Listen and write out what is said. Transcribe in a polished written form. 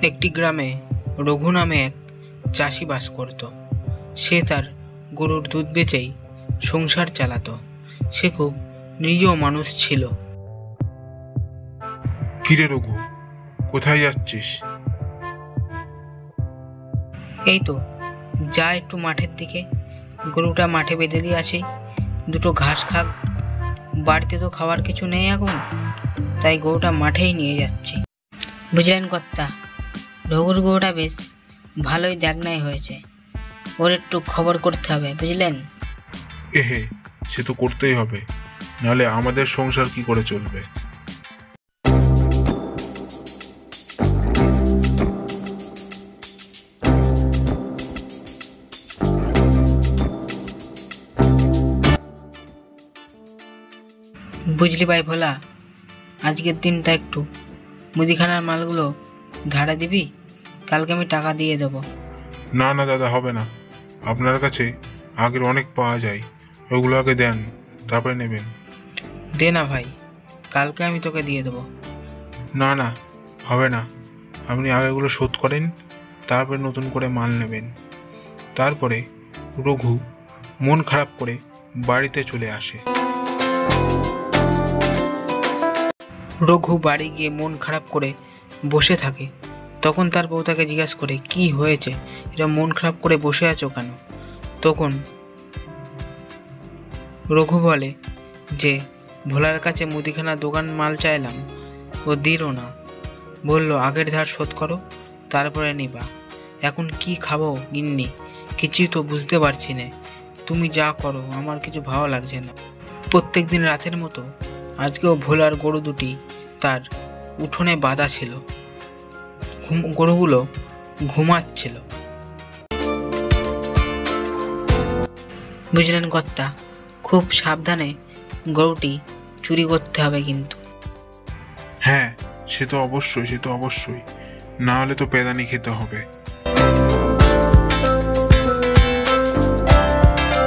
একটি গ্রামে রঘু নামে এক চাষি বাস করত। সে তার গরুর দুধ বেচেই সংসার চালাতো। সে খুব নিরীহ মানুষ ছিল। কিরে রঘু, কোথায় যাচ্ছিস? এই তো যা একটু মাঠের দিকে, গরুটা মাঠে বেঁধে দিয়ে আসি, দুটো ঘাস খাক। বাড়িতে তো খাওয়ার কিছু নেই এখন, তাই গরুটা মাঠেই নিয়ে যাচ্ছি। বুঝলেন কর্তা, রঘুর গরুটা বেশ ভালোই দেখনাই হয়েছে। ওর একটু খবর করতে হবে, বুঝলেন? এহে, সে তো করতেই হবে, নাহলে আমাদের সংসার কি করে চলবে? বুঝলি ভাই ভোলা, আজকের দিনটা একটু মুদিখানার মালগুলো ধারে দিবি, কালকে আমি টাকা দিয়ে দেবো। না না দাদা, হবে না। আপনার কাছে আগের অনেক পাওয়া যায়, ওগুলো আগে দেন, তারপরে নেবেন। দে না ভাই, কালকে আমি তোকে দিয়ে দেবো। না না, হবে না। আপনি আগেগুলো শোধ করেন, তারপরে নতুন করে মাল নেবেন। তারপরে রঘু মন খারাপ করে বাড়িতে চলে আসে। রঘু বাড়ি গিয়ে মন খারাপ করে বসে থাকে। তখন তার বউ তাকে জিজ্ঞাসা করে, কি হয়েছে, এটা মন খারাপ করে বসে আছো কেন? তখন রঘু বলে যে ভোলার কাছে মুদিখানা দোকান মাল চাইলাম, ও দিল না। বলল আগের ধার শোধ করো, তারপরে নিবা। এখন কি খাবো গিন্নি, কিছুই তো বুঝতে পারছি না। তুমি যা করো, আমার কিছু ভালো লাগছে না। প্রত্যেক দিন রাতের মতো আজকেও ভোলার গরু দুটি তার উঠোনে বাঁধা ছিল। গরুগুলো ঘুমাচ্ছিল। বুঝলেন কর্তা, খুব সাবধানে গরুটি চুরি করতে হবে কিন্তু। হ্যাঁ, সে তো অবশ্যই, না হলে তো পেদানি খেতে হবে।